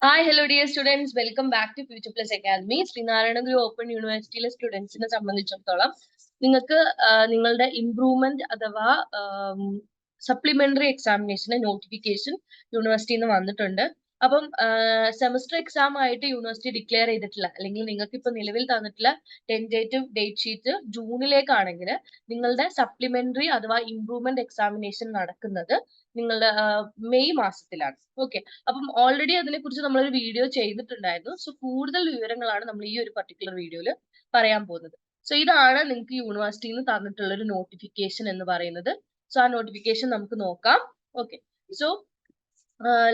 Hi, hello dear students. Welcome back to Future Plus Academy. Sree Narayana Guru open യൂണിവേഴ്സിറ്റിയിലെ സ്റ്റുഡൻസിനെ സംബന്ധിച്ചിടത്തോളം നിങ്ങൾക്ക് നിങ്ങളുടെ ഇംപ്രൂവ്മെന്റ് അഥവാ സപ്ലിമെന്ററി എക്സാമിനേഷന് നോട്ടിഫിക്കേഷൻ യൂണിവേഴ്സിറ്റിയിൽ നിന്ന് വന്നിട്ടുണ്ട്. അപ്പം സെമസ്റ്റർ എക്സാം ആയിട്ട് യൂണിവേഴ്സിറ്റി ഡിക്ലെയർ ചെയ്തിട്ടില്ല, അല്ലെങ്കിൽ നിങ്ങൾക്ക് ഇപ്പൊ നിലവിൽ തന്നിട്ടുള്ള ടെന്റേറ്റീവ് ഡേറ്റ് ഷീറ്റ് ജൂണിലേക്കാണെങ്കിൽ നിങ്ങളുടെ സപ്ലിമെന്ററി അഥവാ ഇംപ്രൂവ്മെന്റ് എക്സാമിനേഷൻ നടക്കുന്നത് നിങ്ങളുടെ മെയ് മാസത്തിലാണ്. ഓക്കെ, അപ്പം ഓൾറെഡി അതിനെക്കുറിച്ച് നമ്മളൊരു വീഡിയോ ചെയ്തിട്ടുണ്ടായിരുന്നു. സോ കൂടുതൽ വിവരങ്ങളാണ് നമ്മൾ ഈ ഒരു പർട്ടിക്കുലർ വീഡിയോയിൽ പറയാൻ പോകുന്നത്. സോ ഇതാണ് നിങ്ങൾക്ക് യൂണിവേഴ്സിറ്റിയിൽ നിന്ന് തന്നിട്ടുള്ള ഒരു നോട്ടിഫിക്കേഷൻ എന്ന് പറയുന്നത്. സോ ആ നോട്ടിഫിക്കേഷൻ നമുക്ക് നോക്കാം. ഓക്കെ, സോ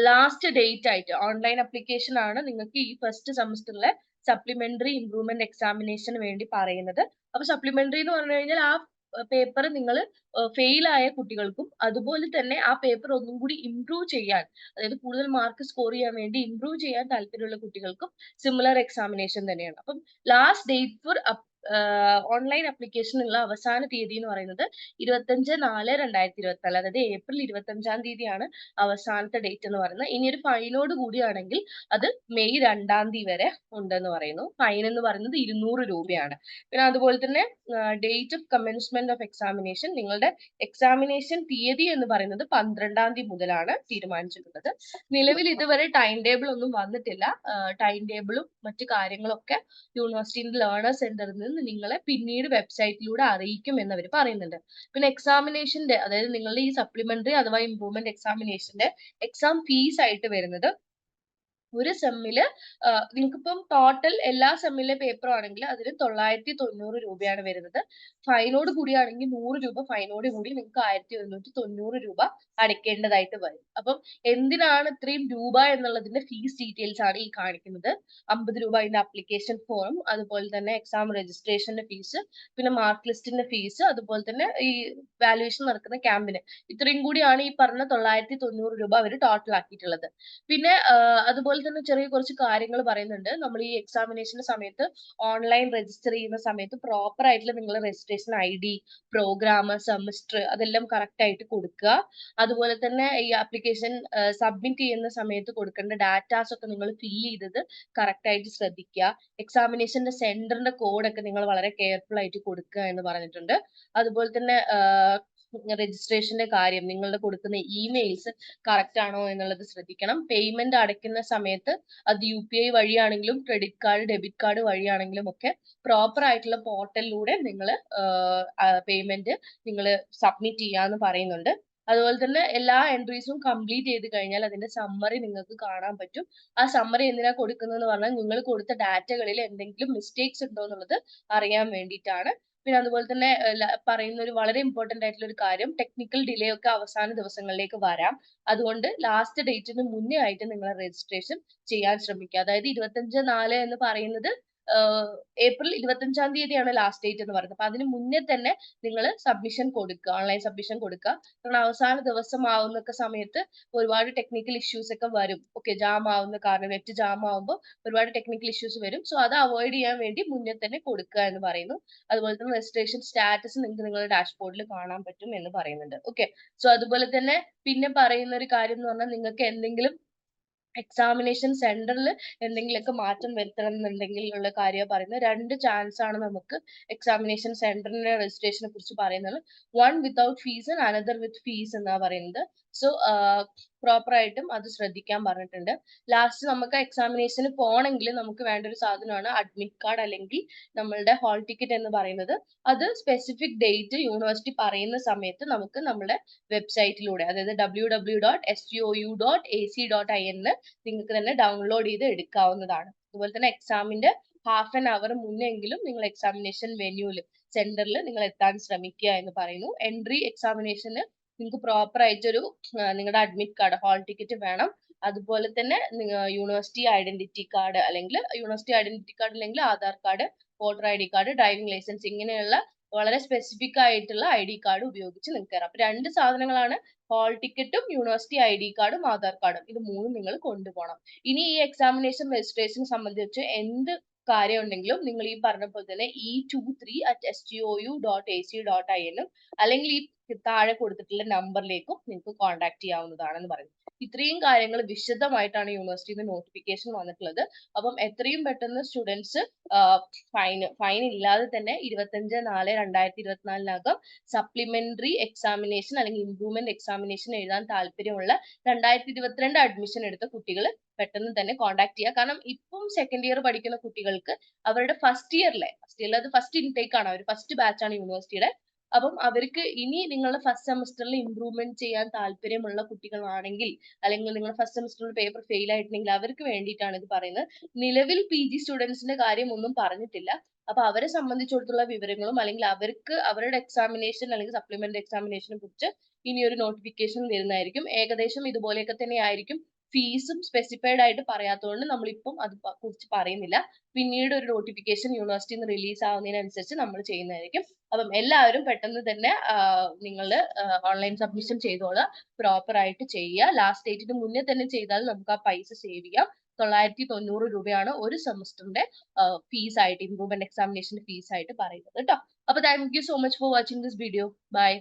ലാസ്റ്റ് ഡേറ്റ് ആയിട്ട് ഓൺലൈൻ അപ്ലിക്കേഷൻ ആണ് നിങ്ങൾക്ക് ഈ ഫസ്റ്റ് സെമസ്റ്ററിലെ സപ്ലിമെന്ററി ഇംപ്രൂവ്മെന്റ് എക്സാമിനേഷന് വേണ്ടി പറയുന്നത്. അപ്പൊ സപ്ലിമെന്ററി എന്ന് പറഞ്ഞു കഴിഞ്ഞാൽ ആ പേപ്പർ നിങ്ങൾ ഫെയിൽ ആയ കുട്ടികൾക്കും അതുപോലെ തന്നെ ആ പേപ്പർ ഒന്നും കൂടി ഇംപ്രൂവ് ചെയ്യാൻ, അതായത് കൂടുതൽ മാർക്ക് സ്കോർ ചെയ്യാൻ വേണ്ടി ഇംപ്രൂവ് ചെയ്യാൻ താല്പര്യമുള്ള കുട്ടികൾക്കും സിമിലർ എക്സാമിനേഷൻ തന്നെയാണ്. അപ്പം ലാസ്റ്റ് ഡേറ്റ് ഫോർ ഓൺലൈൻ അപ്ലിക്കേഷനുള്ള അവസാന തീയതി എന്ന് പറയുന്നത് 25/4/2024, അതായത് ഏപ്രിൽ 25-ാം തീയതിയാണ് അവസാനത്തെ ഡേറ്റ് എന്ന് പറയുന്നത്. ഇനി ഒരു ഫൈനോട് കൂടിയാണെങ്കിൽ അത് മെയ് 2-ാം തീയതി വരെ ഉണ്ടെന്ന് പറയുന്നു. ഫൈൻ എന്ന് പറയുന്നത് 200 രൂപയാണ്. പിന്നെ അതുപോലെ തന്നെ date of commencement of examination, നിങ്ങളുടെ എക്സാമിനേഷൻ തീയതി എന്ന് പറയുന്നത് 12-ാം തീയതി മുതലാണ് തീരുമാനിച്ചിട്ടുള്ളത്. നിലവിൽ ഇതുവരെ ടൈം ടേബിൾ ഒന്നും വന്നിട്ടില്ല. ടൈം ടേബിളും മറ്റു കാര്യങ്ങളൊക്കെ യൂണിവേഴ്സിറ്റിന്റെ ലേണേഴ്സ് സെന്ററിൽ നിന്ന് നിങ്ങളെ പിന്നീട് വെബ്സൈറ്റിലൂടെ അറിയിക്കും എന്ന് അവർ പറയുന്നുണ്ട്. പിന്നെ എക്സാമിനേഷന്റെ, അതായത് നിങ്ങളുടെ ഈ സപ്ലിമെന്ററി അഥവാ ഇംപ്രൂവ്മെന്റ് എക്സാമിനേഷന്റെ എക്സാം ഫീസ് ആയിട്ട് വരുന്നത് ഒരു സെമ്മില് നിങ്ങൾക്കിപ്പം ടോട്ടൽ എല്ലാ സെമ്മിലെ പേപ്പറും ആണെങ്കിൽ അതിന് 990 രൂപയാണ് വരുന്നത്. ഫൈനോട് കൂടിയാണെങ്കിൽ 100 രൂപ ഫൈനോട് കൂടി നിങ്ങൾക്ക് 1190 രൂപ അടയ്ക്കേണ്ടതായിട്ട് വരും. അപ്പം എന്തിനാണ് ഇത്രയും രൂപ എന്നുള്ളതിന്റെ ഫീസ് ഡീറ്റെയിൽസ് ആണ് ഈ കാണിക്കുന്നത്. 50 രൂപ അതിന്റെ അപ്ലിക്കേഷൻ ഫോം, അതുപോലെ തന്നെ എക്സാം രജിസ്ട്രേഷന്റെ ഫീസ്, പിന്നെ മാർക്ക് ലിസ്റ്റിന്റെ ഫീസ്, അതുപോലെ തന്നെ ഈ വാല്യുവേഷൻ നടക്കുന്ന ക്യാമ്പിന്, ഇത്രയും കൂടിയാണ് ഈ പറഞ്ഞ 990 രൂപ അവർ ടോട്ടൽ ആക്കിയിട്ടുള്ളത്. പിന്നെ അതുപോലെ തന്നെ ചെറിയ കുറച്ച് കാര്യങ്ങൾ പറയുന്നുണ്ട്. നമ്മൾ ഈ എക്സാമിനേഷന്റെ സമയത്ത് ഓൺലൈൻ രജിസ്റ്റർ ചെയ്യുന്ന സമയത്ത് പ്രോപ്പർ ആയിട്ടുള്ള നിങ്ങളുടെ രജിസ്ട്രേഷൻ ID, പ്രോഗ്രാം, സെമസ്റ്റർ അതെല്ലാം കറക്റ്റ് ആയിട്ട് കൊടുക്കുക. അതുപോലെ തന്നെ ഈ ആപ്ലിക്കേഷൻ സബ്മിറ്റ് ചെയ്യുന്ന സമയത്ത് കൊടുക്കേണ്ട ഡാറ്റാസ് ഒക്കെ നിങ്ങൾ ഫില്ല് ചെയ്തത് കറക്റ്റ് ആയിട്ട് ശ്രദ്ധിക്കുക. എക്സാമിനേഷന്റെ സെന്ററിന്റെ കോഡൊക്കെ നിങ്ങൾ വളരെ കെയർഫുൾ ആയിട്ട് കൊടുക്കുക എന്ന് പറഞ്ഞിട്ടുണ്ട്. അതുപോലെ തന്നെ രജിസ്ട്രേഷന്റെ കാര്യം, നിങ്ങളുടെ കൊടുക്കുന്ന ഇമെയിൽസ് കറക്റ്റ് ആണോ എന്നുള്ളത് ശ്രദ്ധിക്കണം. പേയ്മെന്റ് അടയ്ക്കുന്ന സമയത്ത് അത് UPI വഴിയാണെങ്കിലും ക്രെഡിറ്റ് കാർഡ്, ഡെബിറ്റ് കാർഡ് വഴിയാണെങ്കിലും ഒക്കെ പ്രോപ്പർ ആയിട്ടുള്ള പോർട്ടലിലൂടെ നിങ്ങൾ പേയ്മെന്റ് നിങ്ങൾ സബ്മിറ്റ് ചെയ്യാന്ന് പറയുന്നുണ്ട്. അതുപോലെ തന്നെ എല്ലാ എൻട്രീസും കംപ്ലീറ്റ് ചെയ്ത് കഴിഞ്ഞാൽ അതിന്റെ സമ്മറി നിങ്ങൾക്ക് കാണാൻ പറ്റും. ആ സമ്മറി എന്തിനാ കൊടുക്കുന്നതെന്ന് പറഞ്ഞാൽ നിങ്ങൾ കൊടുത്ത ഡാറ്റകളിൽ എന്തെങ്കിലും മിസ്റ്റേക്സ് ഉണ്ടോ എന്നുള്ളത് അറിയാൻ വേണ്ടിയിട്ടാണ്. പിന്നെ അതുപോലെ തന്നെ പറയുന്ന ഒരു വളരെ ഇമ്പോർട്ടന്റ് ആയിട്ടുള്ള ഒരു കാര്യം, ടെക്നിക്കൽ ഡിലേ ഒക്കെ അവസാന ദിവസങ്ങളിലേക്ക് വരാം. അതുകൊണ്ട് ലാസ്റ്റ് ഡേറ്റിന് മുന്നേ ആയിട്ട് നിങ്ങൾ രജിസ്ട്രേഷൻ ചെയ്യാൻ ശ്രമിക്കുക. അതായത് 25/4 എന്ന് പറയുന്നത് ഏപ്രിൽ 25-ാം തീയതിയാണ് ലാസ്റ്റ് ഡേറ്റ് എന്ന് പറയുന്നത്. അപ്പൊ അതിന് മുന്നേ തന്നെ നിങ്ങൾ സബ്മിഷൻ കൊടുക്കുക, ഓൺലൈൻ സബ്മിഷൻ കൊടുക്കുക. കാരണം അവസാന ദിവസം ആവുന്ന സമയത്ത് ഒരുപാട് ടെക്നിക്കൽ ഇഷ്യൂസ് ഒക്കെ വരും. ഓക്കെ, ജാം ആവുന്ന കാരണം, നെറ്റ് ജാം ആവുമ്പോൾ ഒരുപാട് ടെക്നിക്കൽ ഇഷ്യൂസ് വരും. സോ അത് അവോയ്ഡ് ചെയ്യാൻ വേണ്ടി മുന്നേ തന്നെ കൊടുക്കുക എന്ന് പറയുന്നു. അതുപോലെ തന്നെ രജിസ്ട്രേഷൻ സ്റ്റാറ്റസ് നിങ്ങൾക്ക് നിങ്ങളുടെ ഡാഷ്ബോർഡിൽ കാണാൻ പറ്റും എന്ന് പറയുന്നുണ്ട്. ഓക്കെ, സോ അതുപോലെ തന്നെ പിന്നെ പറയുന്ന ഒരു കാര്യം എന്ന് പറഞ്ഞാൽ, നിങ്ങൾക്ക് എന്തെങ്കിലും എക്സാമിനേഷൻ സെന്ററിൽ എന്തെങ്കിലുമൊക്കെ മാറ്റം വരുത്തണം എന്നുണ്ടെങ്കിൽ ഉള്ള കാര്യമാണ് പറയുന്നത്. 2 ചാൻസ് ആണ് നമുക്ക് എക്സാമിനേഷൻ സെന്ററിന്റെ രജിസ്ട്രേഷനെ കുറിച്ച് പറയുന്നത്. One without fees and another with fees എന്നാ പറയുന്നത്. സോ പ്രോപ്പർ ആയിട്ടും അത് ശ്രദ്ധിക്കാൻ പറഞ്ഞിട്ടുണ്ട്. ലാസ്റ്റ് നമുക്ക് എക്സാമിനേഷന് പോകണമെങ്കിൽ നമുക്ക് വേണ്ട ഒരു സാധനമാണ് അഡ്മിറ്റ് കാർഡ് അല്ലെങ്കിൽ നമ്മളുടെ ഹാൾ ടിക്കറ്റ് എന്ന് പറയുന്നത്. അത് സ്പെസിഫിക് ഡേറ്റ് യൂണിവേഴ്സിറ്റി പറയുന്ന സമയത്ത് നമുക്ക് നമ്മുടെ വെബ്സൈറ്റിലൂടെ, അതായത് www.stou.ac.in നിങ്ങൾക്ക് തന്നെ ഡൗൺലോഡ് ചെയ്ത് എടുക്കാവുന്നതാണ്. അതുപോലെ തന്നെ എക്സാമിന്റെ ഹാഫ് ആൻ അവർ മുന്നെങ്കിലും നിങ്ങൾ എക്സാമിനേഷൻ വെന്യൂല് സെന്ററിൽ നിങ്ങൾ എത്താൻ ശ്രമിക്കുക എന്ന് പറയുന്നു. എൻട്രി എക്സാമിനേഷന് നിങ്ങൾക്ക് പ്രോപ്പർ ആയിട്ടൊരു നിങ്ങളുടെ അഡ്മിറ്റ് കാർഡ്, ഹാൾ ടിക്കറ്റ് വേണം. അതുപോലെ തന്നെ യൂണിവേഴ്സിറ്റി ഐഡന്റിറ്റി കാർഡ്, അല്ലെങ്കിൽ യൂണിവേഴ്സിറ്റി ഐഡന്റിറ്റി കാർഡ് അല്ലെങ്കിൽ Aadhaar card, voter ID card, driving licence, ഇങ്ങനെയുള്ള വളരെ സ്പെസിഫിക് ആയിട്ടുള്ള ID കാർഡ് ഉപയോഗിച്ച് നിങ്ങൾക്ക് കയറാം. അപ്പൊ 2 സാധനങ്ങളാണ്, ഹാൾ ടിക്കറ്റും യൂണിവേഴ്സിറ്റി ID കാർഡും ആധാർ കാർഡും. ഇത് 3 നിങ്ങൾ കൊണ്ടുപോകണം. ഇനി ഈ എക്സാമിനേഷൻ രജിസ്ട്രേഷൻ സംബന്ധിച്ച് എന്ത് കാര്യം ഉണ്ടെങ്കിലും നിങ്ങൾ ഈ പറഞ്ഞ പോലെ തന്നെ e23@stou.ac.in അല്ലെങ്കിൽ ഈ താഴെ കൊടുത്തിട്ടുള്ള നമ്പറിലേക്കും നിങ്ങൾക്ക് കോൺടാക്ട് ചെയ്യാവുന്നതാണെന്ന് പറയുന്നു. ഇത്രയും കാര്യങ്ങൾ വിശദമായിട്ടാണ് യൂണിവേഴ്സിറ്റിയിൽ നിന്ന് നോട്ടിഫിക്കേഷൻ വന്നിട്ടുള്ളത്. അപ്പം എത്രയും പെട്ടെന്ന് സ്റ്റുഡൻസ് ഫൈൻ ഇല്ലാതെ തന്നെ 25/4/2024 സപ്ലിമെന്ററി എക്സാമിനേഷൻ അല്ലെങ്കിൽ ഇംപ്രൂവ്മെന്റ് എക്സാമിനേഷൻ എഴുതാൻ താല്പര്യമുള്ള 2022 അഡ്മിഷൻ എടുത്ത കുട്ടികൾ പെട്ടെന്ന് തന്നെ കോൺടാക്ട് ചെയ്യുക. കാരണം ഇപ്പം സെക്കൻഡ് ഇയർ പഠിക്കുന്ന കുട്ടികൾക്ക് അവരുടെ ഫസ്റ്റ് ഇയറിലെ അത് ഫസ്റ്റ് ഇൻടേക്ക് ആണ്, അവർ ഫസ്റ്റ് ബാച്ച് ആണ് യൂണിവേഴ്സിറ്റിയുടെ. അപ്പം അവർക്ക് ഇനി നിങ്ങളുടെ ഫസ്റ്റ് സെമസ്റ്ററിൽ ഇംപ്രൂവ്മെന്റ് ചെയ്യാൻ താല്പര്യമുള്ള കുട്ടികളാണെങ്കിൽ, അല്ലെങ്കിൽ നിങ്ങൾ ഫസ്റ്റ് സെമസ്റ്ററിൽ പേപ്പർ ഫെയിൽ ആയിട്ടുണ്ടെങ്കിൽ അവർക്ക് വേണ്ടിയിട്ടാണ് ഇത് പറയുന്നത്. നിലവിൽ PG സ്റ്റുഡൻസിന്റെ കാര്യം ഒന്നും പറഞ്ഞിട്ടില്ല. അപ്പൊ അവരെ സംബന്ധിച്ചിടത്തോളം വിവരങ്ങളും അല്ലെങ്കിൽ അവർക്ക് അവരുടെ എക്സാമിനേഷൻ അല്ലെങ്കിൽ സപ്ലിമെന്റ് എക്സാമിനേഷനെ കുറിച്ച് ഇനി ഒരു നോട്ടിഫിക്കേഷൻ വരുന്നതായിരിക്കും. ഏകദേശം ഇതുപോലെയൊക്കെ തന്നെ ആയിരിക്കും. ഫീസും സ്പെസിഫൈഡ് ആയിട്ട് പറയാത്തതുകൊണ്ട് നമ്മളിപ്പം അത് കുറിച്ച് പറയുന്നില്ല. പിന്നീട് ഒരു നോട്ടിഫിക്കേഷൻ യൂണിവേഴ്സിറ്റിയിൽ നിന്ന് റിലീസ് ആവുന്നതിനനുസരിച്ച് നമ്മൾ ചെയ്യുന്നതായിരിക്കും. അപ്പം എല്ലാവരും പെട്ടെന്ന് തന്നെ നിങ്ങൾ ഓൺലൈൻ സബ്മിഷൻ ചെയ്തോളുക, പ്രോപ്പർ ആയിട്ട് ചെയ്യുക. ലാസ്റ്റ് ഡേറ്റിന് മുന്നേ തന്നെ ചെയ്താൽ നമുക്ക് ആ പൈസ സേവ് ചെയ്യാം. 990 രൂപയാണ് ഒരു സെമസ്റ്ററിന്റെ ഫീസ് ആയിട്ട്, ഇംപ്രൂവ്മെന്റ് എക്സാമിനേഷന്റെ ഫീസ് ആയിട്ട് പറയുന്നത് കേട്ടോ. അപ്പൊ thank you so much for watching this video. By.